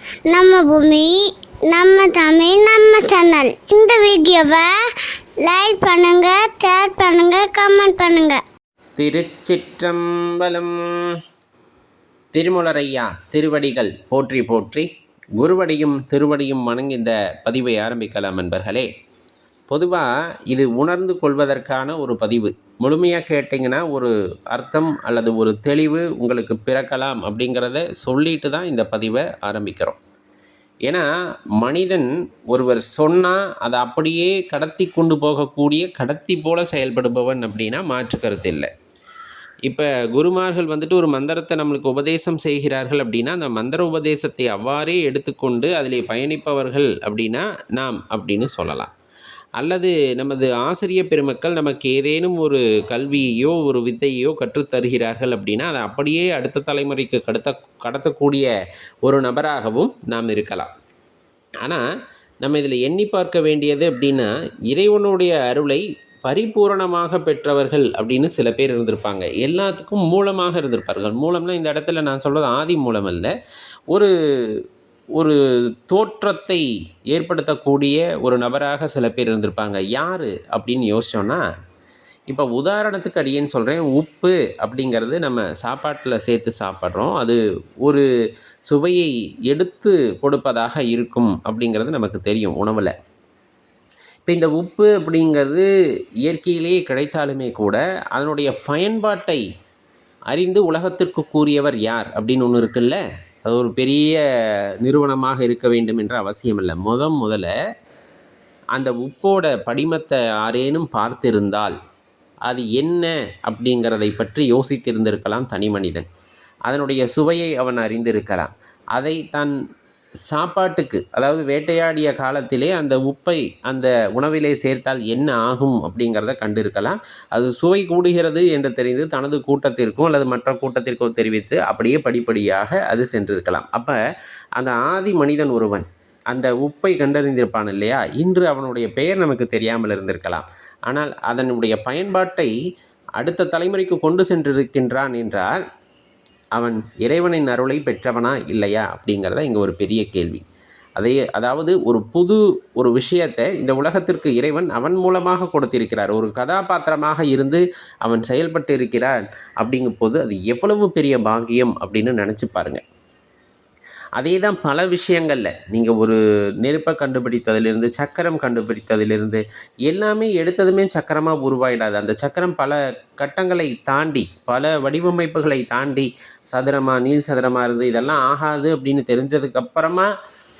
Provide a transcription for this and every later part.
நம்ம பூமி, நம்ம தமிழ், நம்ம சேனல். இந்த வீடியோவை லைக் பண்ணுங்க, ஷேர் பண்ணுங்க, கமெண்ட் பண்ணுங்க. திருச்சிற்றம்பலம். திருமூலரையா திருவடிகள் போற்றி போற்றி, குருவடியும் திருவடியும் வணங்கி இந்த பதிவை ஆரம்பிக்கலாம் நண்பர்களே. பொதுவாக இது உணர்ந்து கொள்வதற்கான ஒரு பதிவு. முழுமையாக கேட்டிங்கன்னா ஒரு அர்த்தம் அல்லது ஒரு தெளிவு உங்களுக்கு பிறக்கலாம் அப்படிங்கிறத சொல்லிட்டு தான் இந்த பதிவை ஆரம்பிக்கிறோம். ஏன்னா மனிதன் ஒருவர் சொன்னால் அதை அப்படியே கடத்தி கொண்டு போகக்கூடிய கடத்தி போல செயல்படுபவன் அப்படின்னா மாற்று கருத்து இல்லை. இப்போ குருமார்கள் ஒரு மந்திரத்தை நம்மளுக்கு உபதேசம் செய்கிறார்கள் அப்படின்னா அந்த மந்திர உபதேசத்தை அவ்வாறே எடுத்துக்கொண்டு அதிலே பயணிப்பவர்கள் அப்படின்னா நாம் அப்படின்னு சொல்லலாம். அல்லது நமது ஆசிரியர் பெருமக்கள் நமக்கு ஏதேனும் ஒரு கல்வியையோ ஒரு வித்தையோ கற்றுத்தருகிறார்கள் அப்படின்னா அதை அப்படியே அடுத்த தலைமுறைக்கு கடத்தக்கூடிய ஒரு நபராகவும் நாம் இருக்கலாம். ஆனால் நம்ம இதில் எண்ணி பார்க்க வேண்டியது அப்படின்னா இறைவனுடைய அருளை பரிபூரணமாக பெற்றவர்கள் அப்படின்னு சில பேர் இருந்திருப்பாங்க. எல்லாத்துக்கும் மூலமாக இருந்திருப்பார்கள். மூலம்னா இந்த இடத்துல நான் சொல்கிறது ஆதி மூலம் அல்ல, ஒரு ஒரு தோற்றத்தை ஏற்படுத்தக்கூடிய ஒரு நபராக சில பேர் இருந்திருப்பாங்க. யார் அப்படின்னு யோசிச்சோன்னா, இப்போ உதாரணத்துக்கு அடியேன்னு சொல்கிறேன், உப்பு அப்படிங்கிறது நம்ம சாப்பாட்டில் சேர்த்து சாப்பிட்றோம். அது ஒரு சுவையை எடுத்து கொடுப்பதாக இருக்கும் அப்படிங்கிறது நமக்கு தெரியும் உணவில். இப்போ இந்த உப்பு அப்படிங்கிறது இயற்கையிலேயே கிடைத்தாலுமே கூட அதனுடைய பயன்பாட்டை அறிந்து உலகத்திற்கு கூறியவர் யார் அப்படின்னு ஒன்று இருக்குல்ல. அது ஒரு பெரிய நிறுவனமாக இருக்க வேண்டும் என்ற அவசியம் இல்லை. முதல்ல அந்த உப்போட படிமத்தை யாரேனும் பார்த்திருந்தால் அது என்ன அப்படிங்கிறதை பற்றி யோசித்திருந்திருக்கலாம் தனி மனிதன். அதனுடைய சுவையை அவன் அறிந்திருக்கலாம். அதை தன் சாப்பாட்டுக்கு, அதாவது வேட்டையாடிய காலத்திலே அந்த உப்பை அந்த உணவிலே சேர்த்தால் என்ன ஆகும் அப்படிங்கிறத கண்டிருக்கலாம். அது சுவை கூடுகிறது என்று தெரிந்து தனது கூட்டத்திற்கும் அல்லது மற்ற கூட்டத்திற்கோ தெரிவித்து அப்படியே படிப்படியாக அது சென்றிருக்கலாம். அப்போ அந்த ஆதி மனிதன் ஒருவன் அந்த உப்பை கண்டறிந்திருப்பான் இல்லையா, இன்று அவனுடைய பெயர் நமக்கு தெரியாமல் இருந்திருக்கலாம். ஆனால் அதனுடைய பயன்பாட்டை அடுத்த தலைமுறைக்கு கொண்டு சென்றிருக்கின்றான் என்றால் அவன் இறைவனின் அருளை பெற்றவனா இல்லையா அப்படிங்கிறத இங்கே ஒரு பெரிய கேள்வி. அதாவது ஒரு விஷயத்தை இந்த உலகத்திற்கு இறைவன் அவன் மூலமாக கொடுத்திருக்கிறார். ஒரு கதாபாத்திரமாக இருந்து அவன் செயல்பட்டு இருக்கிறான் அப்படிங்கும் போது அது எவ்வளவு பெரிய பாக்கியம் அப்படின்னு நினச்சி பாருங்கள். அதே தான் பல விஷயங்களில் நீங்கள் ஒரு நெருப்பை கண்டுபிடித்ததிலிருந்து சக்கரம் கண்டுபிடித்ததிலிருந்து எல்லாமே எடுத்ததுமே சக்கரமாக உருவாயிடாது. அந்த சக்கரம் பல கட்டங்களை தாண்டி பல வடிவமைப்புகளை தாண்டி சதுரமாக நீள் சதுரமாக இருந்து இதெல்லாம் ஆகாது அப்படின்னு தெரிஞ்சதுக்கப்புறமா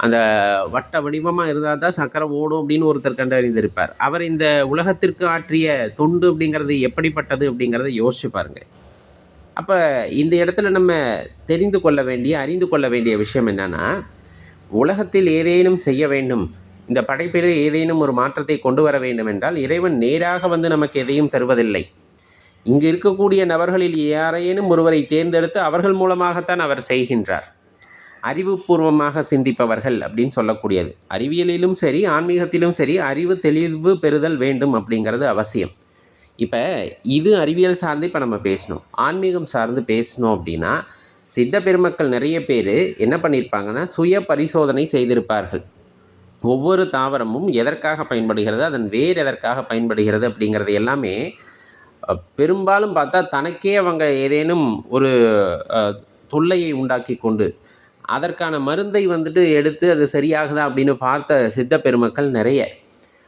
அந்த வட்ட வடிவமாக இருந்தால் தான் சக்கரம் ஓடும் அப்படின்னு ஒருத்தர் கண்டறிந்திருப்பார். அவர் இந்த உலகத்திற்கு ஆற்றிய தொண்டு அப்படிங்கிறது எப்படிப்பட்டது அப்படிங்கிறத யோசிச்சு பாருங்கள். அப்போ இந்த இடத்துல நம்ம அறிந்து கொள்ள வேண்டிய விஷயம் என்னென்னா, உலகத்தில் ஏதேனும் செய்ய வேண்டும், இந்த படைப்பில் ஏதேனும் ஒரு மாற்றத்தை கொண்டு வர வேண்டும் என்றால் இறைவன் நேராக நமக்கு எதையும் தருவதில்லை. இங்கு இருக்கக்கூடிய நபர்களில் யாரேனும் ஒருவரை தேர்ந்தெடுத்து அவர்கள் மூலமாகத்தான் அவர் செய்கின்றார். அறிவுபூர்வமாக சிந்திப்பவர்கள் அப்படின்னு சொல்லக்கூடியது. அறிவியலிலும் சரி ஆன்மீகத்திலும் சரி அறிவு தெளிவு பெறுதல் வேண்டும் அப்படிங்கிறது அவசியம். இப்போ இது அறிவியல் சார்ந்து இப்போ நம்ம பேசணும். ஆன்மீகம் சார்ந்து பேசணும் அப்படின்னா சித்த பெருமக்கள் நிறைய பேர் என்ன பண்ணியிருப்பாங்கன்னா சுய பரிசோதனை செய்திருப்பார்கள். ஒவ்வொரு தாவரமும் எதற்காக பயன்படுகிறது, அதன் வேர் எதற்காக பயன்படுகிறது அப்படிங்கிறது எல்லாமே பெரும்பாலும் பார்த்தா தனக்கே அவங்க ஏதேனும் ஒரு தொல்லையை உண்டாக்கி கொண்டு அதற்கான மருந்தை எடுத்து அது சரியாகுதா அப்படின்னு பார்த்த சித்த பெருமக்கள் நிறைய.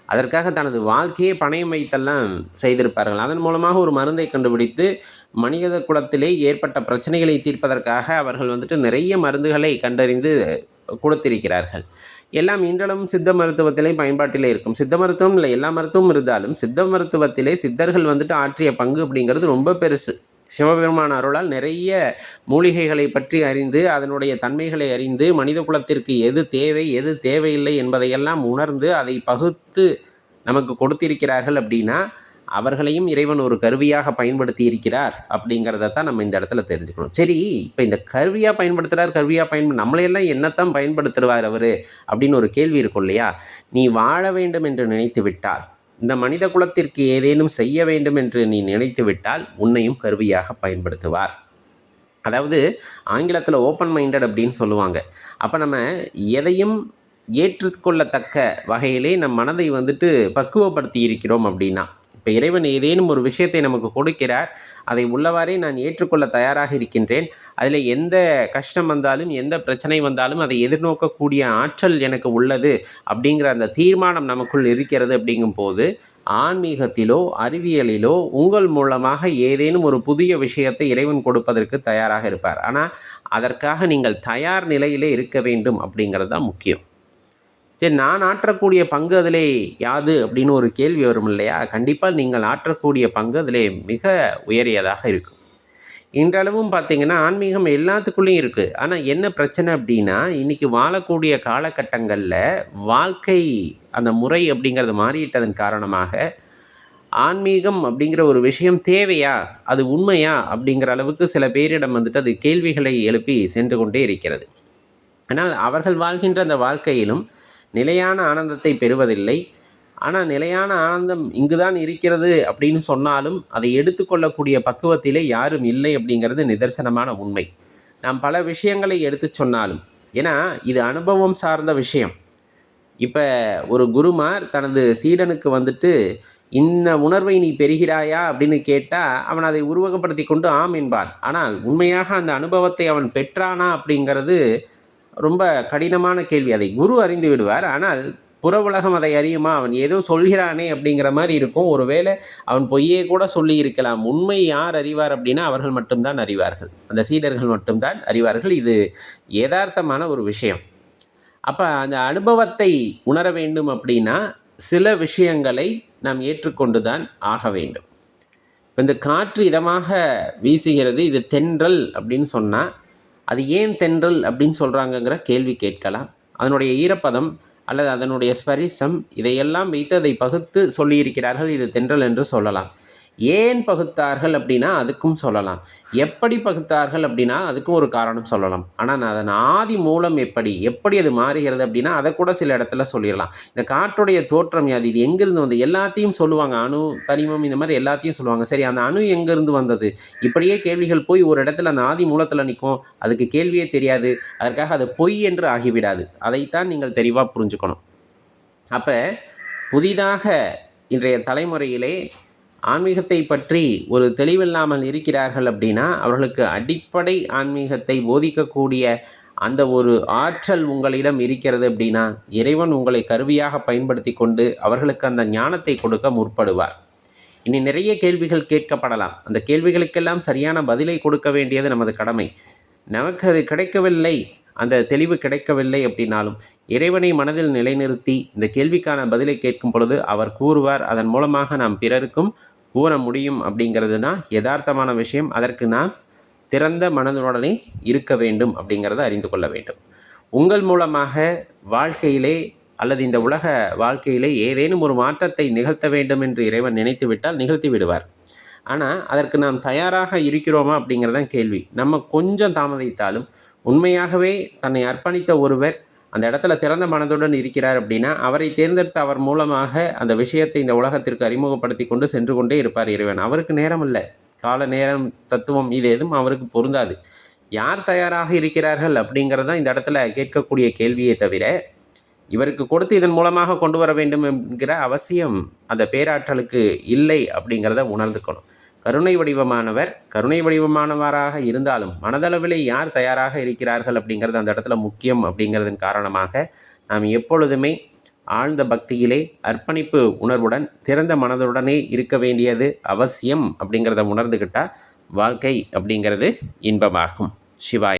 அதற்காக தனது வாழ்க்கையை பணயம் வைத்தெல்லாம் செய்திருப்பார்கள். அதன் மூலமாக ஒரு மருந்தை கண்டுபிடித்து மனித குலத்திலே ஏற்பட்ட பிரச்சனைகளை தீர்ப்பதற்காக அவர்கள் நிறைய மருந்துகளை கண்டறிந்து கொடுத்திருக்கிறார்கள். எல்லாம் இன்றளவும் சித்த மருத்துவத்திலே பயன்பாட்டிலே இருக்கும். சித்த மருத்துவம் இல்லை, எல்லா மருத்துவம் இருந்தாலும் சித்த மருத்துவத்திலே சித்தர்கள் ஆற்றிய பங்கு அப்படிங்கிறது ரொம்ப பெருசு. சிவபெருமான அருளால் நிறைய மூலிகைகளை பற்றி அறிந்து அதனுடைய தன்மைகளை அறிந்து மனித குலத்திற்கு எது தேவை எது தேவையில்லை என்பதையெல்லாம் உணர்ந்து அதை பகுத்து நமக்கு கொடுத்திருக்கிறார்கள். அப்படின்னா அவர்களையும் இறைவன் ஒரு கருவியாக பயன்படுத்தி இருக்கிறார் அப்படிங்கிறத தான் நம்ம இந்த இடத்துல தெரிஞ்சுக்கணும். சரி, இப்போ இந்த கருவியாக நம்மளையெல்லாம் என்னத்தான் பயன்படுத்துவார் அவர் அப்படின்னு ஒரு கேள்வி இருக்கும் இல்லையா. நீ வாழ வேண்டும் என்று நினைத்து விட்டால், இந்த மனித குலத்திற்கு ஏதேனும் செய்ய வேண்டும் என்று நீ நினைத்து விட்டால் உன்னையும் கருவியாக பயன்படுத்துவார். அதாவது ஆங்கிலத்தில் ஓப்பன் மைண்டட் அப்படின்னு சொல்லுவாங்க. அப்போ நம்ம எதையும் ஏற்றுக்கொள்ளத்தக்க வகையிலே நம் மனதை பக்குவப்படுத்தி இருக்கிறோம் அப்படின்னா, இப்போ இறைவன் ஏதேனும் ஒரு விஷயத்தை நமக்கு கொடுக்கிறார், அதை உள்ளவாறே நான் ஏற்றுக்கொள்ள தயாராக இருக்கின்றேன், அதில் எந்த கஷ்டம் வந்தாலும் எந்த பிரச்சனை வந்தாலும் அதை எதிர்நோக்கக்கூடிய ஆற்றல் எனக்கு உள்ளது அப்படிங்கிற அந்த தீர்மானம் நமக்குள் இருக்கிறது. அப்படிங்கும்போது ஆன்மீகத்திலோ அறிவியலிலோ உங்கள் மூலமாக ஏதேனும் ஒரு புதிய விஷயத்தை இறைவன் கொடுப்பதற்கு தயாராக இருப்பார். ஆனால் அதற்காக நீங்கள் தயார் நிலையிலே இருக்க வேண்டும் அப்படிங்கிறது தான் முக்கியம். சரி, நான் ஆற்றக்கூடிய பங்கு அதிலே யாது அப்படின்னு ஒரு கேள்வி வரும் இல்லையா? கண்டிப்பாக நீங்கள் ஆற்றக்கூடிய பங்கு அதிலே மிக உயரியதாக இருக்கும். இன்றளவும் பார்த்திங்கன்னா ஆன்மீகம் எல்லாத்துக்குள்ளேயும் இருக்குது. ஆனால் என்ன பிரச்சனை அப்படின்னா, இன்றைக்கி வாழக்கூடிய காலகட்டங்களில் வாழ்க்கை அந்த முறை அப்படிங்கிறது மாறிட்டதன் காரணமாக ஆன்மீகம் அப்படிங்கிற ஒரு விஷயம் தேவையா, அது உண்மையா அப்படிங்கிற அளவுக்கு சில பேரிடம் அது கேள்விகளை எழுப்பி சென்று கொண்டே இருக்கிறது. ஆனால் அவர்கள் வாழ்கின்ற அந்த வாழ்க்கையிலும் நிலையான ஆனந்தத்தை பெறுவதில்லை. ஆனால் நிலையான ஆனந்தம் இங்கு தான் இருக்கிறது அப்படின்னு சொன்னாலும் அதை எடுத்துக்கொள்ளக்கூடிய பக்குவத்திலே யாரும் இல்லை அப்படிங்கிறது நிதர்சனமான உண்மை. நாம் பல விஷயங்களை எடுத்து சொன்னாலும், ஏன்னா இது அனுபவம் சார்ந்த விஷயம். இப்போ ஒரு குருமார் தனது சீடனுக்கு இந்த உணர்வை நீ பெறுகிறாயா அப்படின்னு கேட்டால் அவன் அதை உருவகப்படுத்தி கொண்டு ஆம் என்பான். ஆனால் உண்மையாக அந்த அனுபவத்தை அவன் பெற்றானா அப்படிங்கிறது ரொம்ப கடினமான கேள்வி. அதை குரு அறிந்து விடுவார். ஆனால் புற உலகம் அதை அறியுமா? அவன் ஏதோ சொல்கிறானே அப்படிங்கிற மாதிரி இருக்கும். ஒருவேளை அவன் பொய்யே கூட சொல்லி இருக்கலாம். உண்மை யார் அறிவார் அப்படின்னா அவர்கள் மட்டும்தான் அறிவார்கள், அந்த சீடர்கள் மட்டும்தான் அறிவார்கள். இது யதார்த்தமான ஒரு விஷயம். அப்போ அந்த அனுபவத்தை உணர வேண்டும் அப்படின்னா சில விஷயங்களை நாம் ஏற்றுக்கொண்டு தான் ஆக வேண்டும். இந்த காற்று இதமாக வீசுகிறது, இது தென்றல் அப்படின்னு சொன்னால் அது ஏன் தென்றல் அப்படின்னு சொல்கிறாங்கங்கிற கேள்வி கேட்கலாம். அதனுடைய ஈரப்பதம் அல்லது அதனுடைய ஸ்பரிசம் இதையெல்லாம் வைத்து அதை பகுத்து சொல்லியிருக்கிறார்கள், இது தென்றல் என்று சொல்லலாம். ஏன் பகுத்தார்கள் அப்படின்னா அதுக்கும் சொல்லலாம். எப்படி பகுத்தார்கள் அப்படின்னா அதுக்கும் ஒரு காரணம் சொல்லலாம். ஆனால் அதன் ஆதி மூலம் எப்படி அது மாறுகிறது அப்படின்னா அதை கூட சில இடத்துல சொல்லிடலாம். இந்த காற்றுடைய தோற்றம் யாது, இது எங்கேருந்து வந்து எல்லாத்தையும் சொல்லுவாங்க. அணு, தனிமம், இந்த மாதிரி எல்லாத்தையும் சொல்லுவாங்க. சரி, அந்த அணு எங்கேருந்து வந்தது? இப்படியே கேள்விகள் போய் ஒரு இடத்துல அந்த ஆதி மூலத்தில் நிற்கும். அதுக்கு கேள்வியே தெரியாது. அதற்காக அது பொய் என்று ஆகிவிடாது. அதைத்தான் நீங்கள் தெளிவாக புரிஞ்சுக்கணும். அப்போ புதிதாக இன்றைய தலைமுறையிலே ஆன்மீகத்தை பற்றி ஒரு தெளிவில்லாமல் இருக்கிறார்கள் அப்படின்னா அவர்களுக்கு அடிப்படை ஆன்மீகத்தை போதிக்கக்கூடிய அந்த ஒரு ஆற்றல் உங்களிடம் இருக்கிறது அப்படின்னா இறைவன் உங்களை கருவியாக பயன்படுத்தி கொண்டு அவர்களுக்கு அந்த ஞானத்தை கொடுக்க முற்படுவார். இனி நிறைய கேள்விகள் கேட்கப்படலாம். அந்த கேள்விகளுக்கெல்லாம் சரியான பதிலை கொடுக்க வேண்டியது நமது கடமை. நமக்கு அது கிடைக்கவில்லை, அந்த தெளிவு கிடைக்கவில்லை அப்படின்னாலும் இறைவனை மனதில் நிலைநிறுத்தி இந்த கேள்விக்கான பதிலை கேட்கும் பொழுது அவர் கூறுவார். அதன் மூலமாக நாம் பிறருக்கும் கூற முடியும் அப்படிங்கிறது தான் யதார்த்தமான விஷயம். அதற்கு நாம் திறந்த மனதுடனே இருக்க வேண்டும் அப்படிங்கிறத அறிந்து கொள்ள வேண்டும். உங்கள் மூலமாக வாழ்க்கையிலே அல்லது இந்த உலக வாழ்க்கையிலே ஏதேனும் ஒரு மாற்றத்தை நிகழ்த்த வேண்டும் என்று இறைவன் நினைத்து விட்டால் நிகழ்த்தி விடுவார். ஆனால் அதற்கு நாம் தயாராக இருக்கிறோமா அப்படிங்கிறதான் கேள்வி. நம்ம கொஞ்சம் தாமதித்தாலும் உண்மையாகவே தன்னை அர்ப்பணித்த ஒருவர் அந்த இடத்துல திறந்த மனதுடன் இருக்கிறார் அப்படின்னா அவரை தேர்ந்தெடுத்து அவர் மூலமாக அந்த விஷயத்தை இந்த உலகத்திற்கு அறிமுகப்படுத்தி கொண்டு சென்று கொண்டே இருப்பார் இறைவன். அவருக்கு நேரம் இல்லை, கால நேரம், தத்துவம் இது எதுவும் அவருக்கு பொருந்தாது. யார் தயாராக இருக்கிறார்கள் அப்படிங்கிறதான் இந்த இடத்துல கேட்கக்கூடிய கேள்வியை தவிர இவருக்கு கொடுத்து இதன் மூலமாக கொண்டு வர வேண்டும் என்கிற அவசியம் அந்த பேராற்றலுக்கு இல்லை அப்படிங்கிறத உணர்ந்துக்கணும். கருணை வடிவமானவர் கருணை வடிவமானவராக இருந்தாலும் மனதளவிலே யார் தயாராக இருக்கிறார்கள் அப்படிங்கிறது அந்த இடத்துல முக்கியம். அப்படிங்கிறதன் காரணமாக நாம் எப்பொழுதுமே ஆழ்ந்த பக்தியிலே அர்ப்பணிப்பு உணர்வுடன் திறந்த மனதுடனே இருக்க வேண்டியது அவசியம். அப்படிங்கிறத உணர்ந்துக்கிட்டால் வாழ்க்கை அப்படிங்கிறது இன்பமாகும். சிவாய்.